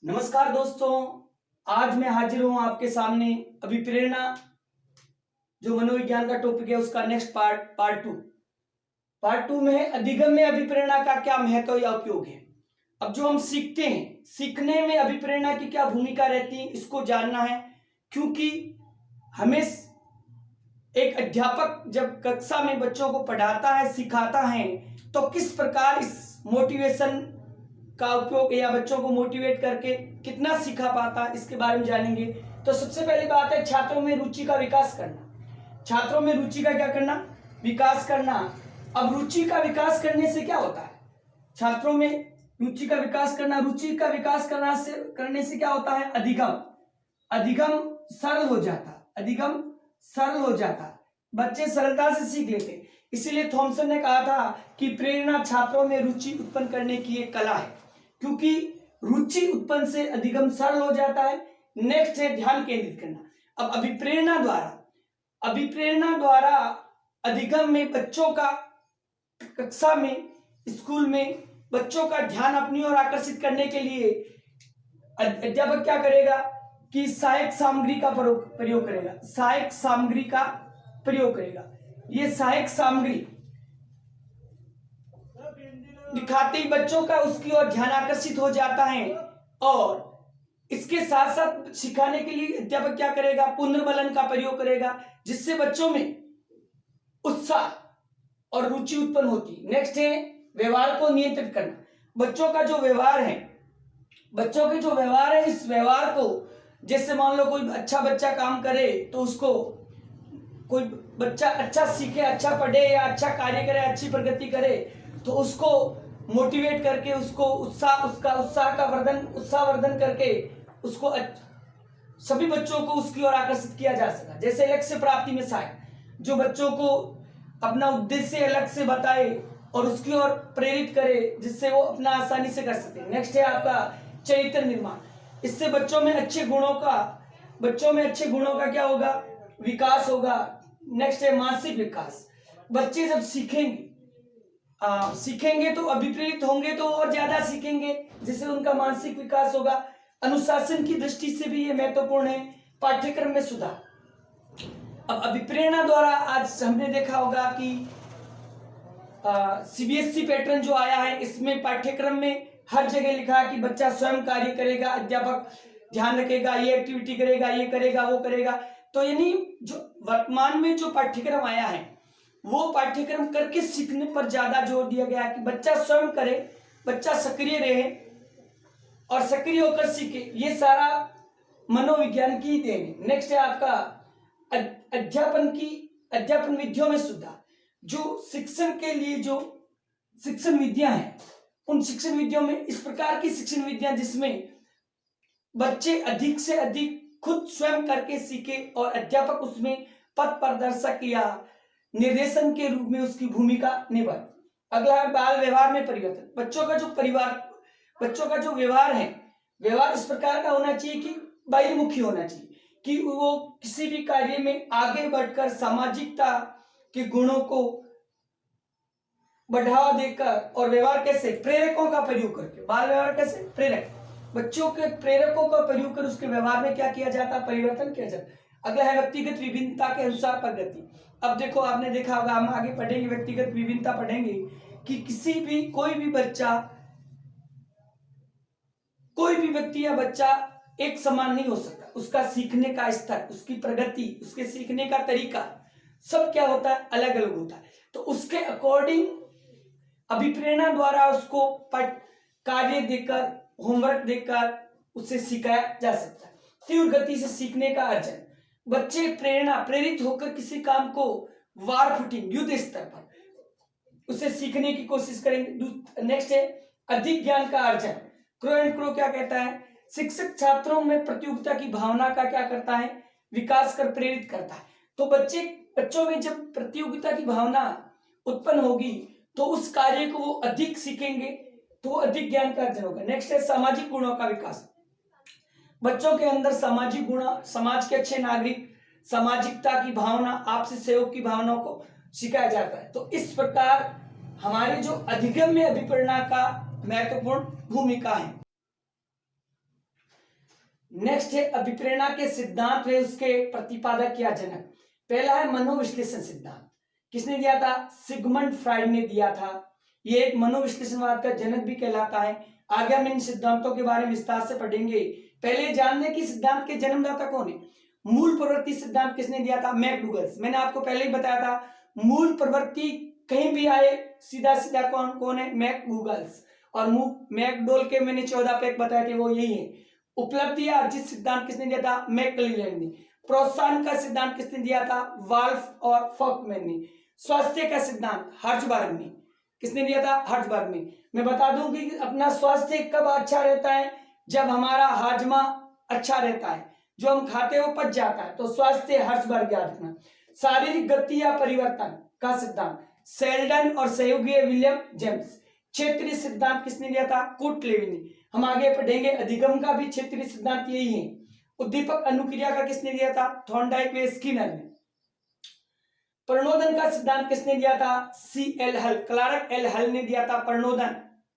नमस्कार दोस्तों, आज मैं हाजिर हूं आपके सामने अभिप्रेरणा जो मनोविज्ञान का टॉपिक है उसका नेक्स्ट पार्ट टू में अधिगम में अभिप्रेरणा का क्या महत्व या उपयोग है। अब जो हम सीखते हैं, सीखने में अभिप्रेरणा की क्या भूमिका रहती है इसको जानना है, क्योंकि हमें एक अध्यापक जब कक्षा में बच्चों को पढ़ाता है, सिखाता है, तो किस प्रकार इस मोटिवेशन का उपयोग या बच्चों को मोटिवेट करके कितना सिखा पाता है इसके बारे में जानेंगे। तो सबसे पहली बात है छात्रों में रुचि का विकास करना। छात्रों में रुचि का क्या करना? विकास करना। अब रुचि का विकास करने से क्या होता है? छात्रों में रुचि का विकास करना, रुचि का विकास करने से क्या होता है? अधिगम सरल हो जाता, अधिगम सरल हो जाता, बच्चे सरलता से सीख लेते। इसीलिए थॉमसन ने कहा था कि प्रेरणा छात्रों में रुचि उत्पन्न करने की एक कला है, क्योंकि रुचि उत्पन्न से अधिगम सरल हो जाता है। नेक्स्ट है ध्यान केंद्रित करना। अब अभिप्रेरणा द्वारा अधिगम में बच्चों का कक्षा में, स्कूल में बच्चों का ध्यान अपनी ओर आकर्षित करने के लिए अध्यापक क्या करेगा कि सहायक सामग्री का प्रयोग करेगा। सहायक सामग्री का प्रयोग करेगा। ये सहायक सामग्री दिखाते ही बच्चों का उसकी ओर ध्यान आकर्षित हो जाता है, और इसके साथ साथ सिखाने के लिए अध्यापक क्या करेगा? पुनर्बलन का प्रयोग करेगा, जिससे बच्चों में उत्साह और रुचि उत्पन्न होती। नेक्स्ट है व्यवहार को नियंत्रित करना। बच्चों का जो व्यवहार है, इस व्यवहार को, जैसे मान लो कोई अच्छा बच्चा काम करे तो उसको, कोई बच्चा अच्छा सीखे, अच्छा पढ़े या अच्छा कार्य करे, अच्छी प्रगति करे, तो उसको मोटिवेट करके उसको उत्साहवर्धन करके उसको सभी बच्चों को उसकी ओर आकर्षित किया जा सका। जैसे लक्ष्य प्राप्ति में सहायक, जो बच्चों को अपना उद्देश्य अलग से बताए और उसकी ओर प्रेरित करे, जिससे वो अपना आसानी से कर सके। नेक्स्ट है आपका चरित्र निर्माण। इससे बच्चों में अच्छे गुणों का क्या होगा? विकास होगा। नेक्स्ट है मानसिक विकास। बच्चे जब सीखेंगे तो अभिप्रेरित होंगे तो और ज्यादा सीखेंगे, जिससे उनका मानसिक विकास होगा। अनुशासन की दृष्टि से भी ये महत्वपूर्ण है। पाठ्यक्रम में सुधार। अब अभिप्रेरणा द्वारा आज हमने देखा होगा कि सीबीएसई पैटर्न जो आया है, इसमें पाठ्यक्रम में हर जगह लिखा है कि बच्चा स्वयं कार्य करेगा, अध्यापक ध्यान रखेगा, ये एक्टिविटी करेगा, ये करेगा, वो करेगा। तो यानी जो वर्तमान में जो पाठ्यक्रम आया है, वो पाठ्यक्रम करके सीखने पर ज्यादा जोर दिया गया कि बच्चा स्वयं करे, बच्चा सक्रिय रहे और सक्रिय होकर सीखे। ये सारा मनोविज्ञान की देन है। नेक्स्ट है आपका अध्यापन विधियों में सुधार। जो शिक्षण के लिए जो शिक्षण विधियां हैं, उन शिक्षण विधियों में इस प्रकार की शिक्षण विधियां जिसमें बच्चे अधिक से अधिक खुद स्वयं करके सीखे और अध्यापक उसमें पथ प्रदर्शक या निर्देशन के रूप में उसकी भूमिका निभाए। अगला है बाल व्यवहार में परिवर्तन। बच्चों का जो व्यवहार है, व्यवहार इस प्रकार का होना चाहिए कि बहिर्मुखी होना चाहिए, कि वो किसी भी कार्य में आगे बढ़कर सामाजिकता के गुणों को बढ़ावा देकर, और व्यवहार कैसे? प्रेरकों का प्रयोग करके। बाल व्यवहार कैसे? प्रेरक, बच्चों के प्रेरकों का प्रयोग कर उसके व्यवहार में क्या किया जाता है? परिवर्तन किया जाता है। अगला है व्यक्तिगत विभिन्नता के अनुसार प्रगति। अब देखो, आपने देखा होगा, हम आगे पढ़ेंगे, व्यक्तिगत विभिन्नता पढ़ेंगे कि कोई भी व्यक्ति या बच्चा एक समान नहीं हो सकता। उसका सीखने का स्तर, उसकी प्रगति, उसके सीखने का तरीका सब क्या होता है? अलग अलग होता है। तो उसके अकॉर्डिंग अभिप्रेरणा द्वारा उसको कार्य देकर, होमवर्क देकर उससे सिखाया जा सकता है। तीव्र गति से सीखने का अर्जन। बच्चे प्रेरित होकर किसी काम को वार फुटिंग, युद्ध स्तर पर उसे सीखने की कोशिश करेंगे। नेक्स्ट है अधिक ज्ञान का अर्जन। क्रो एंड क्रो क्या कहता है? शिक्षक छात्रों में प्रतियोगिता की भावना का क्या करता है? विकास कर प्रेरित करता है। तो बच्चों में जब प्रतियोगिता की भावना उत्पन्न होगी तो उस कार्य को वो अधिक सीखेंगे, तो अधिक ज्ञान का अर्जन होगा। नेक्स्ट है सामाजिक गुणों का विकास। बच्चों के अंदर सामाजिक गुण, समाज के अच्छे नागरिक, सामाजिकता की भावना, आपसी सहयोग की भावनाओं को सिखाया जाता है। तो इस प्रकार हमारे जो अधिगम में अभिप्रेरणा का महत्वपूर्ण भूमिका है। नेक्स्ट है अभिप्रेरणा के सिद्धांत व उसके प्रतिपादक या जनक। पहला है मनोविश्लेषण सिद्धांत। किसने दिया था? सिगमंड फ्राइड ने दिया था। ये एक मनोविश्लेषणवाद का जनक भी कहलाता है। आगे हम इन सिद्धांतों के बारे में विस्तार से पढ़ेंगे। पहले जानने की सिद्धांत के जन्मदाता कौन है। मूल प्रवृत्ति सिद्धांत किसने दिया था? मैकडूगल्स। मैंने आपको पहले ही बताया था मूल प्रवृत्ति कहीं भी आए सीधा सीधा कौन है? मैकडूगल्स। और मैकडोल के मैंने 14 पैक बताए थे वो यही है। उपलब्धि या अर्जित सिद्धांत किसने दिया था? मैकक्लेलैंड ने। प्रोत्साहन का सिद्धांत किसने दिया था? वाल्फ और फॉकमैन ने। स्वास्थ्य का सिद्धांत हर्ट्जबर्ग ने। किसने दिया था? हर्ट्जबर्ग ने। मैं बता दूं कि अपना स्वास्थ्य कब अच्छा रहता है? जब हमारा हाजमा अच्छा रहता है, जो हम खाते हैं वो पच जाता है, तो स्वास्थ्य हर्ट्जबर्ग याद रखना। शारीरिक गति या परिवर्तन का सिद्धांत सेल्डन और सहयोगी विलियम जेम्स। क्षेत्रीय सिद्धांत किसने दिया था? कूट लेविन ने। हम आगे पढ़ेंगे अधिगम का भी क्षेत्रीय सिद्धांत यही है। उद्दीपक अनुक्रिया का किसने दिया था? थॉर्नडाइक व स्किनर ने। प्रणोदन का सिद्धांत किसने दिया था? C.L. हल, क्लार्क एल हल ने दिया था प्रणोदन।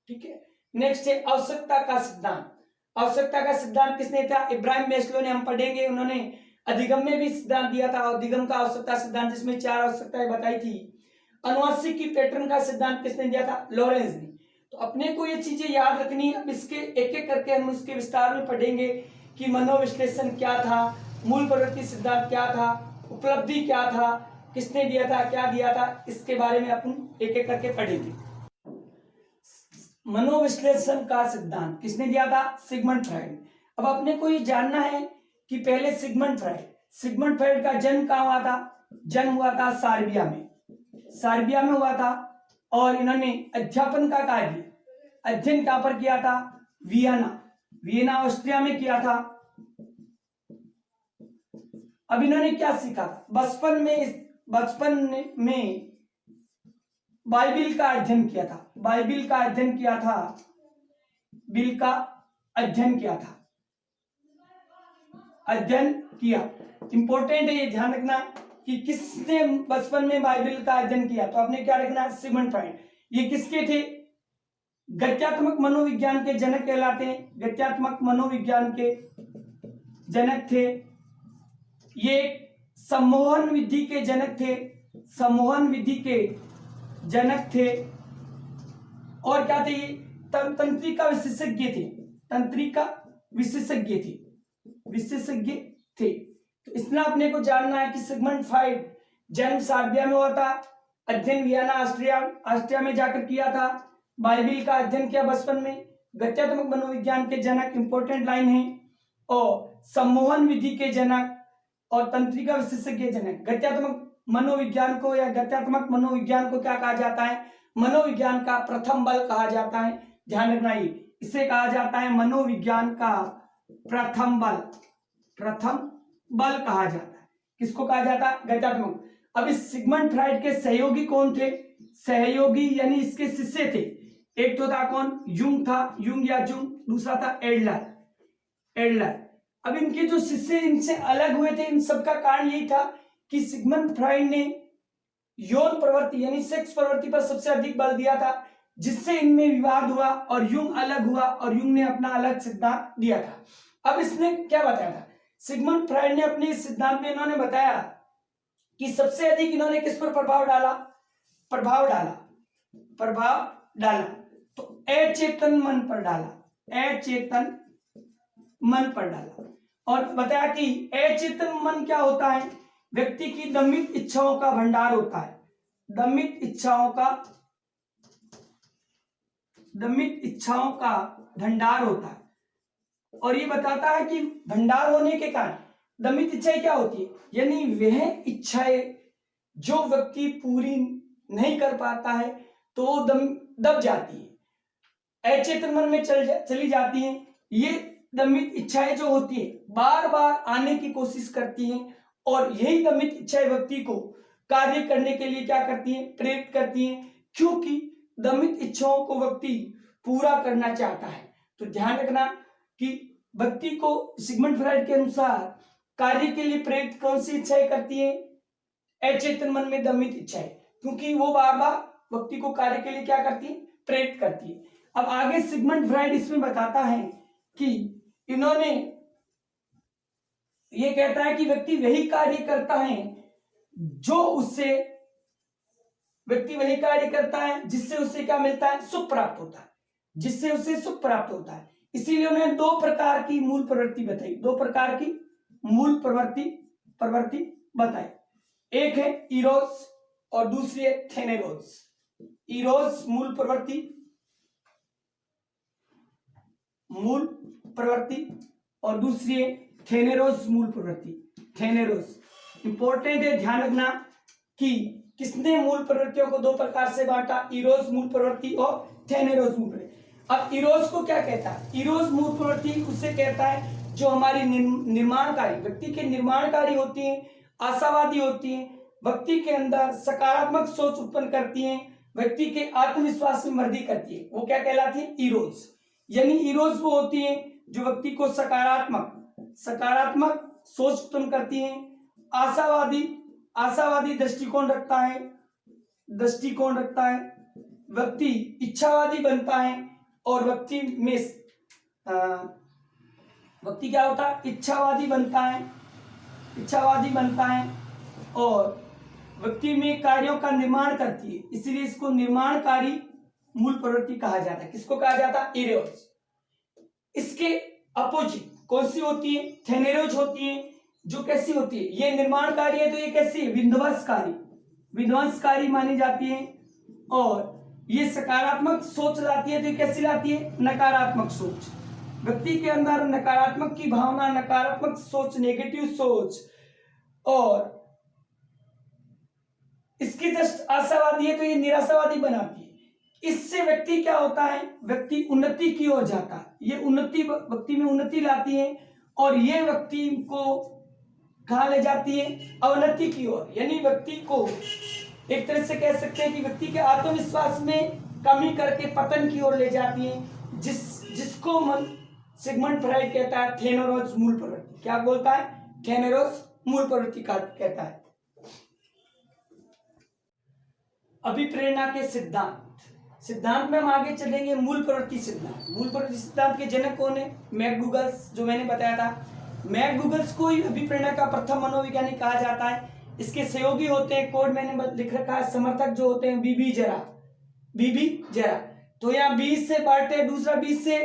ठीक है। नेक्स्ट है आवश्यकता का सिद्धांत। आवश्यकता का सिद्धांत किसने दिया था? इब्राहिम मैस्लो ने। हम पढ़ेंगे, उन्होंने अधिगम में भी सिद्धांत दिया था, अधिगम का आवश्यकता सिद्धांत, जिसमें 4 आवश्यकताएं बताई थी। अनुवांशिक की पैटर्न का सिद्धांत किसने दिया था? लॉरेंस ने। तो अपने को ये चीजें याद रखनी है। अब इसके एक एक करके हम उसके विस्तार में पढ़ेंगे कि मनोविश्लेषण क्या था, मूल प्रवृत्ति सिद्धांत क्या था, उपलब्धि क्या था, किसने दिया था, क्या दिया था, इसके बारे में अपन एक एक करके पढ़ेंगे। मनोविश्लेषण का सिद्धांत किसने दिया था? Sigmund Freud. अब अपने को ये जानना है कि पहले सिगमंड फ्राइड का जन्म कहाँ हुआ था? जन्म हुआ था सार्बिया में हुआ था। और इन्होंने अध्यापन का कार्य, अध्ययन कहां पर किया था? वियना ऑस्ट्रिया में किया था। अब इन्होंने क्या सीखा था? बचपन में बाइबिल का अध्ययन किया था। अध्ययन किया। इंपॉर्टेंट है ये ध्यान रखना कि किसने बचपन में बाइबिल का अध्ययन किया। तो आपने क्या रखना? Sigmund Freud. ये किसके थे? गत्यात्मक मनोविज्ञान के जनक कहलाते हैं। गत्यात्मक मनोविज्ञान के जनक थे ये। सम्मोहन विधि के जनक थे। और क्या थे? ये तंत्रिका विशेषज्ञ थे। तो इसमें अपने को जानना है कि सिगमंड फ्राइड जन्म सार्बिया में हुआ था, अध्ययन वियना ऑस्ट्रिया में जाकर किया था, बाइबिल का अध्ययन किया बचपन में, गत्यात्मक मनोविज्ञान के जनक, इंपॉर्टेंट लाइन है, और सम्मोहन विधि के जनक और तंत्रिका विशेषज्ञ जनक। गत्यात्मक मनोविज्ञान को क्या कहा जाता है? मनोविज्ञान का प्रथम बल कहा जाता है। ध्यान रखना, ये इसे कहा जाता है मनोविज्ञान का प्रथम बल कहा जाता है। किसको कहा जाता है? गत्यात्मक। अब इस सिगमंड फ्राइड के सहयोगी कौन थे? सहयोगी यानी इसके शिष्य थे। एक तो था कौन? यूंग। दूसरा था एडलर। अब इनके जो शिष्य इनसे अलग हुए थे, इन सबका कारण यही था कि सिगमंड फ्राइड ने यौन प्रवृत्ति यानी सेक्स प्रवृत्ति पर सबसे अधिक बल दिया था, जिससे इनमें विवाद हुआ और यूंग अलग हुआ और यूंग ने अपना अलग सिद्धांत दिया था। अब इसने क्या बताया था? सिगमंड फ्राइड ने अपने इस सिद्धांत में इन्होंने बताया कि सबसे अधिक इन्होंने किस पर प्रभाव डाला तो अचेतन मन पर डाला। और बताया कि अचेतन मन क्या होता है? व्यक्ति की दमित इच्छाओं का भंडार होता है। दमित इच्छाओं का भंडार होता है। और ये बताता है कि भंडार होने के कारण दमित इच्छाएं क्या होती है? यानी वह इच्छाएं जो व्यक्ति पूरी नहीं कर पाता है तो वो दब जाती है, अचेतन मन में चली जाती है। ये दमित इच्छाएं जो होती है बार बार आने की कोशिश करती हैं, और यही दमित इच्छाएं व्यक्ति को कार्य करने के लिए क्या करती हैं? प्रेरित करती हैं, क्योंकि दमित इच्छाओं को व्यक्ति पूरा करना चाहता है। तो ध्यान रखना कि व्यक्ति को सिगमंड फ्राइड के अनुसार कार्य के लिए प्रेरित कौन सी इच्छाएं करती हैं? अचेतन मन में दमित इच्छाएं, क्योंकि वो बार बार व्यक्ति को कार्य के लिए क्या करती है? प्रेरित करती है। अब आगे सिगमंड फ्राइड इसमें बताता है कि इन्होंने ये कहता है कि व्यक्ति वही कार्य करता है जो उससे, व्यक्ति वही कार्य करता है जिससे उसे क्या मिलता है, सुख प्राप्त होता है, जिससे उसे सुख प्राप्त होता है। इसीलिए उन्होंने दो प्रकार की मूल प्रवृत्ति बताई, दो प्रकार की मूल प्रवृत्ति बताई। एक है इरोस और दूसरी है थेनेरोस। इरोस मूल प्रवृत्ति और दूसरी है थेनेरोस मूल प्रवृत्ति। थेनेरोस इंपॉर्टेंट है, ध्यान रखना कि किसने मूल प्रवृत्तियों को दो प्रकार से बांटा, इरोस मूल प्रवृत्ति और थेनेरोस मूल प्रवृत्ति। अब इरोस को क्या कहता है, इरोस मूल प्रवृत्ति उसे कहता है जो हमारी निर्माणकारी, व्यक्ति के निर्माणकारी होती है, आशावादी होती है, व्यक्ति के अंदर सकारात्मक सोच उत्पन्न करती है, व्यक्ति के आत्मविश्वास में वृद्धि करती है, वो क्या कहलाती है, इरोस। यानी इरोस वो होती है जो व्यक्ति को सकारात्मक सोच उत्पन्न करती है, आशावादी दृष्टिकोण रखता है, व्यक्ति इच्छावादी बनता है और व्यक्ति क्या होता है, इच्छावादी बनता है और व्यक्ति में कार्यों का निर्माण करती है, इसलिए इसको निर्माणकारी मूल प्रवृत्ति कहा जाता है। किसको कहा जाता है, इरोस। इसके अपोजिट कौन सी होती है, थेनेरोस होती है, जो कैसी होती है, ये निर्माणकारी है तो ये कैसी है, विध्वंसकारी मानी जाती है, और ये सकारात्मक सोच लाती है तो ये कैसी लाती है, नकारात्मक सोच। व्यक्ति के अंदर नकारात्मक की भावना, नकारात्मक सोच, नेगेटिव सोच, और इसकी दृष्टि आशावादी है तो ये निराशावादी बनाती है। इससे व्यक्ति क्या होता है, व्यक्ति उन्नति की ओर जाता है, ये उन्नति व्यक्ति में उन्नति लाती है, और ये व्यक्ति को कहां ले जाती है, अवनति की ओर। यानी व्यक्ति को एक तरह से कह सकते हैं कि व्यक्ति के आत्मविश्वास में कमी करके पतन की ओर ले जाती है, जिसको सिगमंड फ्राइड कहता है थेनेरोस मूल प्रवृत्ति। क्या बोलता है, थेनेरोस मूल प्रवृत्ति कहता है। अभिप्रेरणा के सिद्धांत में हम आगे चलेंगे। मूल प्रवृत्ति सिद्धांत के जनक कौन है, मैकडूगल्स, जो मैंने बताया था। मैकडूगल्स को ही अभिप्रेरणा का प्रथम मनोवैज्ञानिक कहा जाता है। इसके सहयोगी होते हैं, कोड मैंने लिख रखा है, समर्थक जो होते हैं बीबी जरा। तो यहाँ 20 से बार्टे, दूसरा 20 से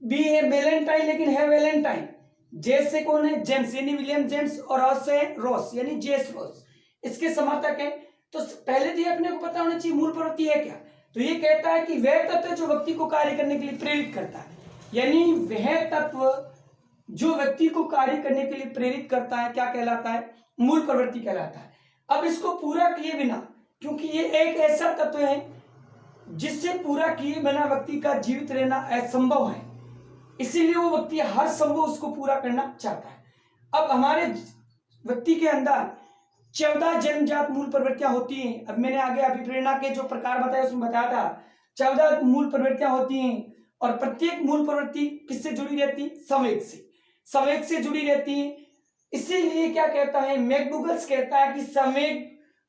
बी है वेलेंटाइन, लेकिन है वेलेंटाइन। जेस से कौन है, जेम्स, यानी विलियम जेम्स, और रॉस से रॉस, यानी जेस रॉस, इसके समर्थक है। तो पहले तो ये अपने को पता होना चाहिए मूल प्रवृत्ति है क्या। तो ये कहता है कि वह तत्व जो व्यक्ति को कार्य करने के लिए प्रेरित करता है, यानी वह तत्व जो व्यक्ति को कार्य करने के लिए प्रेरित करता है, क्या कहलाता है, मूल प्रवृत्ति कहलाता है। अब इसको पूरा किए बिना, क्योंकि ये एक ऐसा तत्व है जिससे पूरा किए बिना व्यक्ति का जीवित रहना असंभव है, इसीलिए वो व्यक्ति हर संभव उसको पूरा करना चाहता है। अब हमारे व्यक्ति के अंदर 14 जन्मजात मूल प्रवृत्तियां होती हैं। अब मैंने आगे अभिप्रेरणा के जो प्रकार बताया उसमें बताया था 14 मूल प्रवृत्तियां होती हैं, और प्रत्येक मूल प्रवृत्ति किससे जुड़ी रहती है, संवेग से जुड़ी रहती है। इसीलिए क्या कहता है, मैकडूगल्स कहता है कि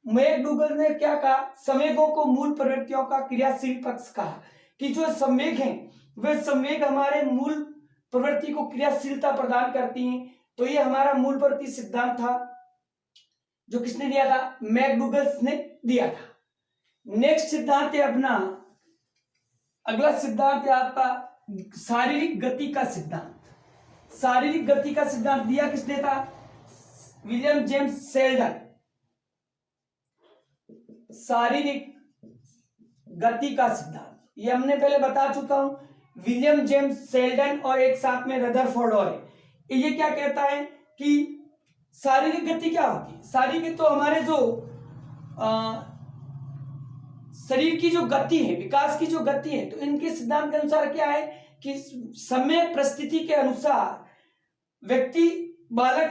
मैकडूगल ने क्या कहा, संवेगों को मूल प्रवृत्तियों का क्रियाशील पक्ष कहा, कि जो संवेग हैं वे संवेग हमारे मूल प्रवृत्ति को क्रियाशीलता प्रदान करती हैं। तो ये हमारा मूल प्रवृत्ति सिद्धांत था, जो किसने दिया था, मैकडूगल्स ने दिया था। नेक्स्ट सिद्धांत है अपना, अगला सिद्धांत है आपका शारीरिक गति का सिद्धांत। शारीरिक गति का सिद्धांत दिया किसने था, विलियम जेम्स सेल्डन। शारीरिक गति का सिद्धांत ये हमने पहले बता चुका हूं, विलियम जेम्स सेल्डन और एक साथ में रदरफोर्ड और है। ये क्या कहता है कि शारीरिक गति क्या होती है, शारीरिक तो हमारे जो शरीर की जो गति है, विकास की जो गति है, तो इनके सिद्धांत के अनुसार क्या है कि समय परिस्थिति के अनुसार व्यक्ति बालक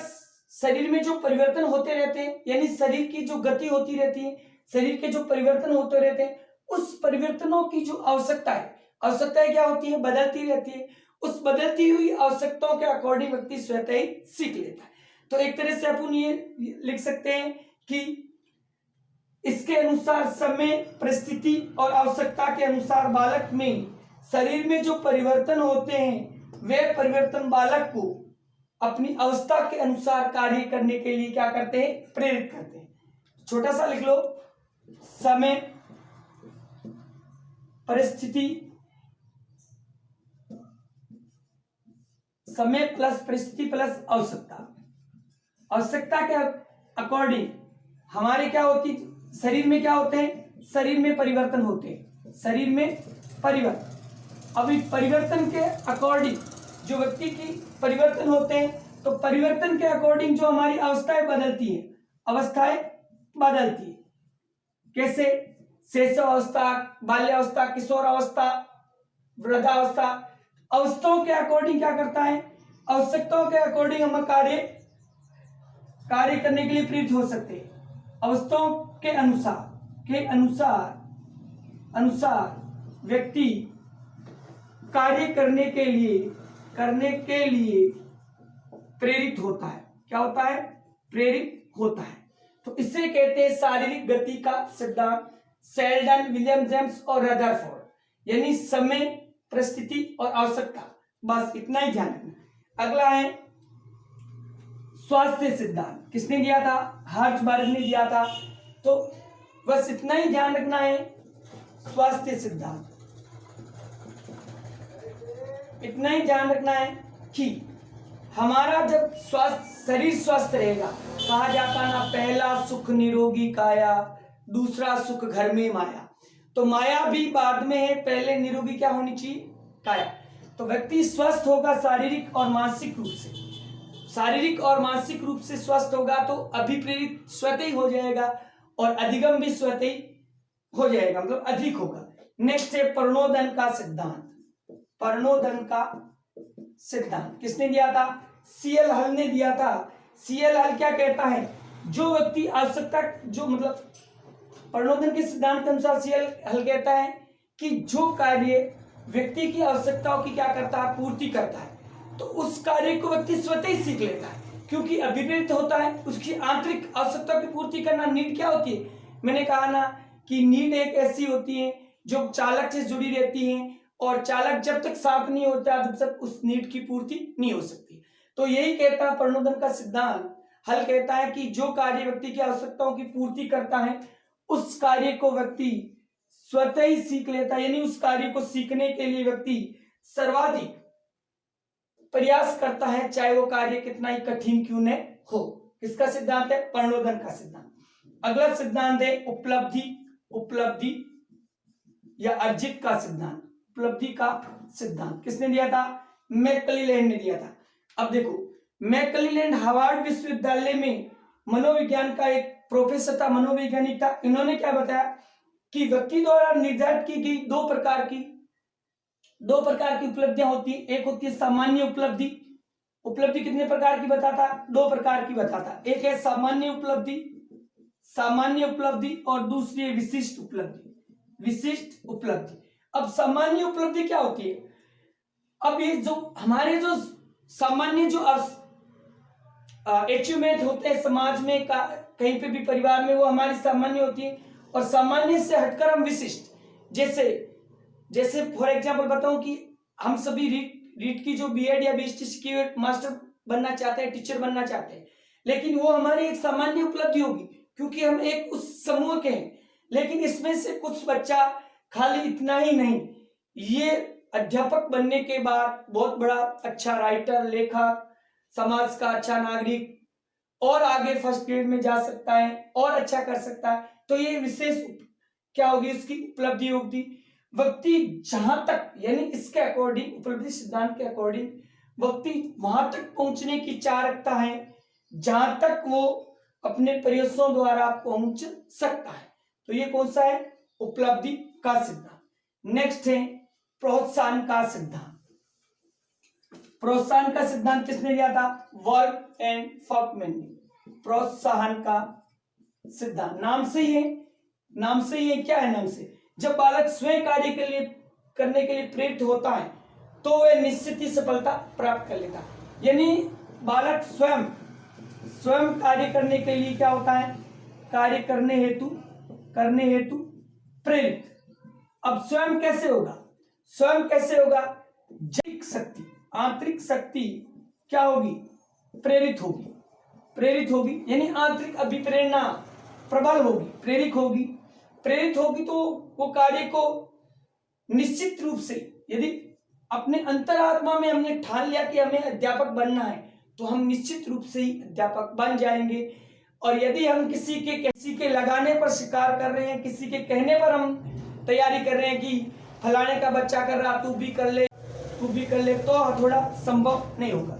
शरीर में जो परिवर्तन होते रहते हैं, यानी शरीर की जो गति होती रहती है, शरीर के जो परिवर्तन होते रहते हैं, उस परिवर्तनों की जो आवश्यकताएं क्या होती है, बदलती रहती है। उस बदलती हुई आवश्यकताओं के अकॉर्डिंग व्यक्ति स्वतः ही सीख लेता है। तो एक तरह से अपन ये लिख सकते हैं कि इसके अनुसार समय परिस्थिति और आवश्यकता के अनुसार बालक में शरीर में जो परिवर्तन होते हैं, वे परिवर्तन बालक को अपनी अवस्था के अनुसार कार्य करने के लिए क्या करते हैं, प्रेरित करते हैं। छोटा सा लिख लो, समय, परिस्थिति, समय प्लस परिस्थिति प्लस आवश्यकता। आवश्यकता के अकॉर्डिंग हमारे क्या होती, शरीर में क्या होते हैं, शरीर में परिवर्तन होते हैं, शरीर में परिवर्तन। अभी परिवर्तन के अकॉर्डिंग जो व्यक्ति की परिवर्तन होते हैं, तो परिवर्तन के अकॉर्डिंग जो हमारी अवस्थाएं बदलती है, अवस्थाएं बदलती है। कैसे? शैशव अवस्था, बाल्यावस्था, किशोरावस्था, वृद्धावस्था। अवस्थाओं के अकॉर्डिंग क्या करता है, आवश्यकताओं के अकॉर्डिंग हम कार्य करने के लिए प्रेरित हो सकते हैं। अवस्थाओं के अनुसार व्यक्ति कार्य करने के लिए प्रेरित होता है। क्या होता है? प्रेरित होता है। तो इसे कहते हैं शारीरिक गति का सिद्धांत। शेल्डन, विलियम जेम्स और रदरफोर्ड। यानी समय, परिस्थिति और आवश्यकता, बस इतना ही ध्यान रखना। अगला है स्वास्थ्य सिद्धांत। किसने दिया था? हर्ट्जबर्ग ने दिया था। तो बस इतना ही ध्यान रखना है, स्वास्थ्य सिद्धांत। इतना ही ध्यान रखना है कि हमारा जब शरीर स्वस्थ रहेगा, कहा जाता ना, पहला सुख निरोगी काया, दूसरा सुख घर में माया। तो माया भी बाद में है, पहले निरोगी क्या होनी चाहिए? काया। तो व्यक्ति स्वस्थ होगा शारीरिक और मानसिक रूप से, शारीरिक और मानसिक रूप से स्वस्थ होगा तो अभिप्रेरित स्वतः ही हो जाएगा और अधिगम भी स्वतः ही हो जाएगा, मतलब अधिक होगा। नेक्स्ट है प्रणोदन का सिद्धांत। प्रणोदन का सिद्धांत किसने दिया था? सीएल हल ने दिया था। सीएल हल क्या कहता है? जो व्यक्ति आवश्यकता, जो मतलब प्रणोदन के सिद्धांत के अनुसार सीएल हल कहता है कि जो कार्य व्यक्ति की आवश्यकताओं की क्या करता है, पूर्ति करता है, तो उस कार्य को व्यक्ति स्वतः ही सीख लेता है, क्योंकि अभिप्रेरित होता है। उसकी आंतरिक आवश्यकता की पूर्ति करना। नीड क्या होती है? मैंने कहा ना कि नीड एक ऐसी होती है जो चालक से जुड़ी रहती है, और चालक जब तक साफ नहीं होता तब तक उस नीड की पूर्ति नहीं हो सकती। तो यही कहता है प्रणोदन का सिद्धांत। हल कहता है कि जो कार्य व्यक्ति की आवश्यकताओं की पूर्ति करता है, उस कार्य को व्यक्ति स्वतः ही सीख लेता है। यानी उस कार्य को सीखने के लिए व्यक्ति सर्वाधिक प्रयास करता है, चाहे वो कार्य कितना ही कठिन क्यों न हो। किसका सिद्धांत है? प्रणोदन का सिद्धांत। अगला सिद्धांत है उपलब्धि या अर्जित का सिद्धांत। उपलब्धि का सिद्धांत किसने दिया था? मैकक्लेलैंड ने दिया था। अब देखो, मैकक्लेलैंड हार्वर्ड विश्वविद्यालय में मनोविज्ञान का एक प्रोफेसर था, मनोवैज्ञानिक था। इन्होंने क्या बताया कि व्यक्ति द्वारा निर्धारित की गई दो प्रकार की उपलब्धियां होती है। एक होती है सामान्य उपलब्धि। उपलब्धि कितने प्रकार की बताता? 2 प्रकार की बताता। एक है सामान्य उपलब्धि और दूसरी है विशिष्ट उपलब्धि। अब सामान्य उपलब्धि क्या होती है? अब ये जो हमारे जो सामान्य जो अचीवमेंट होते हैं समाज में, कहीं पे भी परिवार में, वो हमारी सामान्य होती है। और सामान्य से हटकर हम विशिष्ट, जैसे फॉर एग्जांपल बताऊं कि हम सभी रीट की जो बीएड या बीएसटी की मास्टर बनना चाहते हैं, टीचर बनना चाहते हैं, लेकिन वो हमारी एक सामान्य उपलब्धि होगी क्योंकि हम एक उस समूह के हैं। लेकिन इसमें से कुछ बच्चा खाली इतना ही नहीं, ये अध्यापक बनने के बाद बहुत बड़ा अच्छा राइटर, लेखक, समाज का अच्छा नागरिक और आगे फर्स्ट ग्रेड में जा सकता है और अच्छा कर सकता है। तो ये विशेष क्या होगी? इसकी उपलब्धि होगी। व्यक्ति जहां तक, यानी इसके अकॉर्डिंग, उपलब्धि सिद्धांत के अकॉर्डिंग, व्यक्ति वहां तक पहुंचने की चाह रखता है जहां तक वो अपने प्रयासों द्वारा पहुंच सकता है। तो ये कौन सा है? उपलब्धि का सिद्धांत। नेक्स्ट है प्रोत्साहन का सिद्धांत। प्रोत्साहन का सिद्धांत किसने दिया था? वर्क एंड फॉकमैन ने। प्रोत्साहन का सिद्धांत नाम से ही है। क्या है नाम से? जब बालक स्वयं कार्य करने के लिए प्रेरित होता है तो वह निश्चित ही सफलता प्राप्त कर लेता है। यानी बालक स्वयं कार्य करने के लिए क्या होता है? कार्य करने हेतु प्रेरित। अब स्वयं कैसे होगा? जैविक शक्ति, आंतरिक शक्ति क्या होगी? प्रेरित होगी, प्रेरित होगी यानी आंतरिक अभिप्रेरणा प्रबल होगी, प्रेरित होगी तो वो कार्य को निश्चित रूप से, यदि अपने अंतरात्मा में हमने ठान लिया कि हमें अध्यापक बनना है तो हम निश्चित रूप से ही अध्यापक बन जाएंगे। और यदि हम किसी के लगाने पर शिकार कर रहे हैं, किसी के कहने पर हम तैयारी कर रहे हैं कि फलाने का बच्चा कर रहा तू भी कर ले, तो थोड़ा संभव नहीं होगा।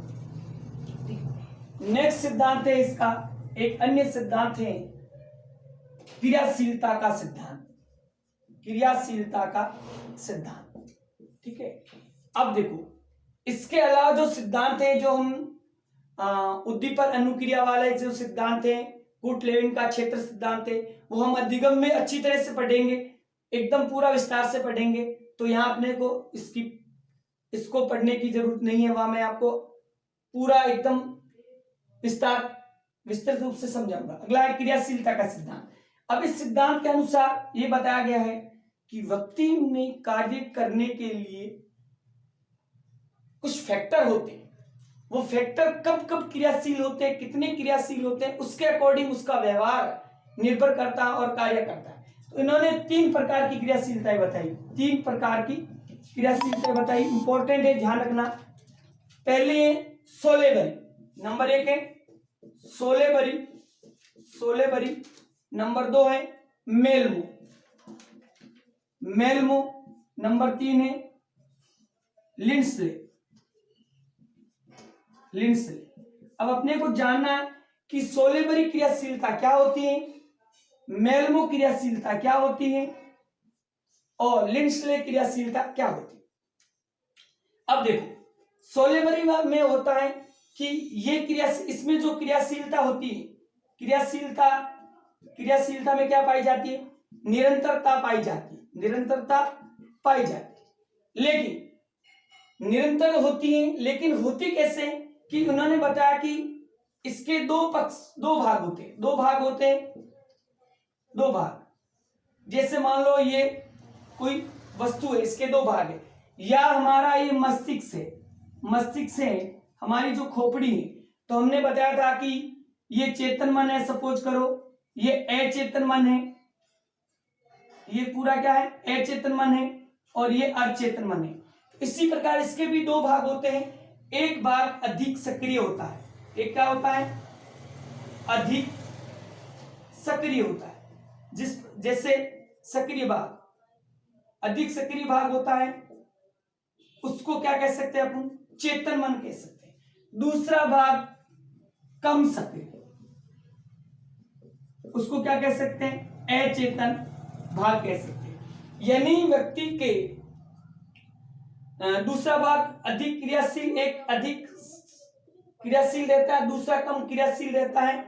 नेक्स्ट सिद्धांत है इसका, एक अन्य सिद्धांत है क्रियाशीलता का सिद्धांत, क्रियाशीलता का सिद्धांत। ठीक है, अब देखो इसके अलावा जो सिद्धांत है, जो हम उद्दीपन अनुक्रिया वाले जो सिद्धांत है, गुट लेविन का क्षेत्र सिद्धांत है, वो हम अधिगम में अच्छी तरह से पढ़ेंगे, एकदम पूरा विस्तार से पढ़ेंगे। तो यहाँ अपने को इसको पढ़ने की जरूरत नहीं है, वहां मैं आपको पूरा एकदम विस्तृत रूप से समझाऊंगा। अगला है क्रियाशीलता का सिद्धांत। अब इस सिद्धांत के अनुसार ये बताया गया है कि व्यक्ति में कार्य करने के लिए कुछ फैक्टर होते हैं, वो फैक्टर कब कब क्रियाशील होते हैं, कितने क्रियाशील होते हैं, उसके अकॉर्डिंग उसका व्यवहार निर्भर करता है और कार्य करता है। तो इन्होंने 3 प्रकार की क्रियाशीलताएं बताई, 3 प्रकार की क्रियाशीलताएं बताई, इंपॉर्टेंट है, ध्यान रखना। पहले है सोलेबरी, नंबर 1 है सोलेबरी, नंबर 2 है मेलमो, नंबर 3 है लिंडसे। अब अपने को जानना है कि सोलेबरी क्रियाशीलता क्या होती है, मेलमो क्रियाशीलता क्या होती है और लिंडसे क्रियाशीलता क्या होती है। अब देखो सोलेबरी में होता है कि ये इसमें जो क्रियाशीलता होती है, क्रियाशीलता में क्या पाई जाती है, निरंतरता पाई जाती है, लेकिन निरंतर होती है, लेकिन होती कैसे, कि उन्होंने बताया कि इसके दो भाग होते हैं। जैसे मान लो ये कोई वस्तु है, इसके 2 भाग है, या हमारा ये मस्तिष्क है, हमारी जो खोपड़ी है, तो हमने बताया था कि ये चेतन मन है, सपोज करो ये अचेतन मन है, ये पूरा क्या है अचेतन मन है, और ये अचेतन मन है। इसी प्रकार इसके भी 2 भाग होते हैं, एक भाग अधिक सक्रिय होता है, एक क्या होता है अधिक सक्रिय होता है, जैसे सक्रिय भाग, अधिक सक्रिय भाग होता है, उसको क्या कह सकते हैं अपन, चेतन मन कह सकते हैं। दूसरा भाग कम सक्रिय, उसको क्या कह सकते हैं, अचेतन भाग कह सकते हैं। यानी व्यक्ति के दूसरा भाग अधिक क्रियाशील, एक अधिक क्रियाशील रहता है, दूसरा कम क्रियाशील रहता है,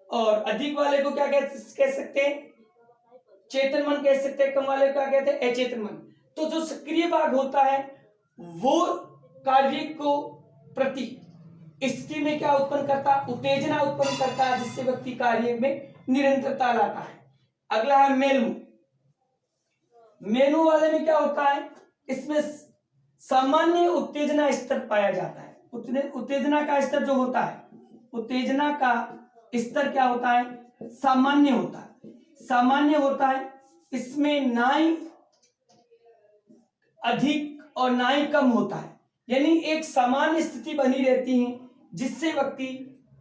और अधिक वाले को क्या कह सकते हैं, चेतन मन कह सकते हैं, कम वाले को क्या कहते हैं, अचेतन मन। तो जो सक्रिय भाग होता है वो कार्य को प्रति स्थिति में क्या उत्पन्न करता, उत्तेजना उत्पन्न करता है, जिससे व्यक्ति कार्य में निरंतरता लाता है। अगला है मेनू वाले में क्या होता है, इसमें सामान्य उत्तेजना स्तर पाया जाता है। उत्तेजना का स्तर जो होता है, उत्तेजना का स्तर क्या होता है, सामान्य होता है। इसमें ना ही अधिक और ना ही कम होता है, यानी एक सामान्य स्थिति बनी रहती है, जिससे व्यक्ति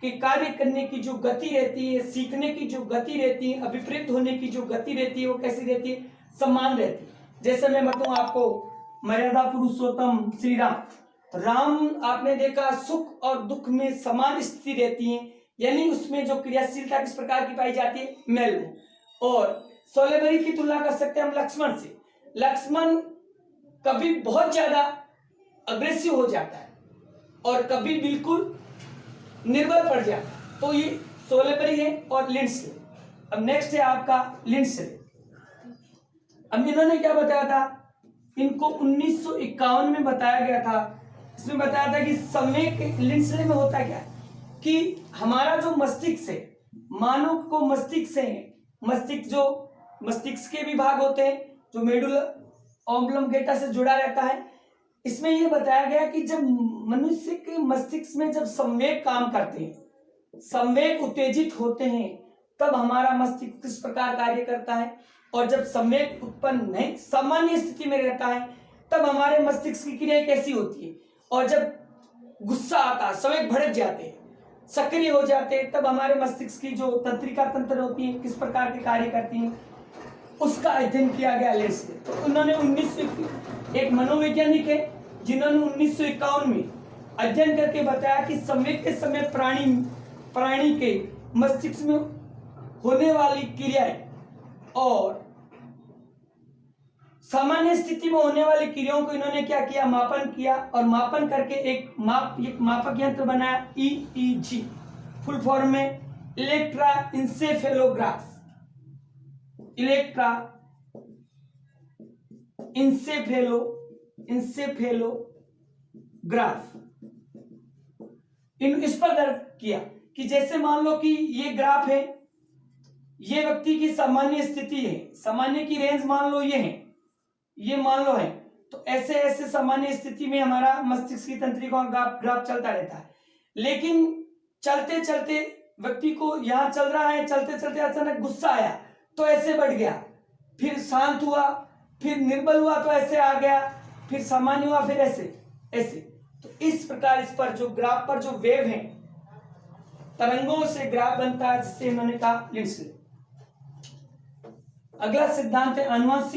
के कार्य करने की जो गति रहती है, सीखने की जो गति रहती है, अभिप्रेत होने की जो गति रहती है, वो कैसी रहती है, समान रहती है। जैसे मैं बताऊं आपको, मर्यादा पुरुषोत्तम श्री राम आपने देखा सुख और दुख में समान स्थिति रहती है, यानी उसमें जो क्रियाशीलता किस प्रकार की पाई जाती है, मेलमो। और सोलेबरी की तुलना कर सकते हैं हम लक्ष्मण से। लक्ष्मण कभी बहुत ज्यादा अग्रेसिव हो जाता है और कभी बिल्कुल निर्बल पड़ जाता है, तो ये सोलेबरी है और लिंडसे। अब नेक्स्ट है आपका लिंडसे। अब इन्होंने क्या बताया था, इनको 1951 में बताया गया था। इसमें बताया था कि समय के लिंडसे में होता क्या कि हमारा जो मस्तिष्क है, मानव को मस्तिष्क के भी भाग होते हैं, जो मेडुला ऑब्लंगेटा से जुड़ा रहता है, इसमें यह बताया गया कि जब मनुष्य के मस्तिष्क में जब संवेग काम करते हैं, संवेग उत्तेजित होते हैं, तब हमारा मस्तिष्क किस प्रकार कार्य करता है, और जब संवेग उत्पन्न नहीं सामान्य स्थिति में रहता है तब हमारे मस्तिष्क की क्रिया कैसी होती है, और जब गुस्सा आता है, संवेग भड़क जाते हैं, सक्रिय हो जाते हैं, तब हमारे मस्तिष्क की जो तंत्रिका तंत्र होती है किस प्रकार के कार्य करती हैं, उसका अध्ययन किया गया लेस से। तो उन्होंने 19 एक मनोवैज्ञानिक है जिन्होंने 1951 में अध्ययन करके बताया कि संवेग के समय प्राणी के मस्तिष्क में होने वाली क्रियाएं और सामान्य स्थिति में होने वाली क्रियाओं को इन्होंने क्या किया, मापन किया, और मापन करके एक मापक यंत्र बनाया, EEG फुल फॉर्म में इलेक्ट्रा इंसेफेलोग्राफ, इलेक्ट्रा इंसेफेलोग्राफ इस पर दर्ज किया कि जैसे मान लो कि ये ग्राफ है, ये व्यक्ति की सामान्य स्थिति है, सामान्य की रेंज मान लो ये है, ये मान लो है, तो ऐसे ऐसे सामान्य स्थिति में हमारा मस्तिष्क की तंत्रिका ग्राफ चलता रहता है। लेकिन चलते चलते व्यक्ति को यहां चल रहा है, चलते चलते अचानक गुस्सा आया तो ऐसे बढ़ गया, फिर शांत हुआ, फिर निर्बल हुआ तो ऐसे आ गया, फिर सामान्य हुआ, फिर ऐसे ऐसे। तो इस प्रकार इस पर जो ग्राफ पर जो वेव है, तरंगों से ग्राफ बनता है, जिससे इन्होंने कहा लिंक्स। अगला सिद्धांत है आनुवंशिक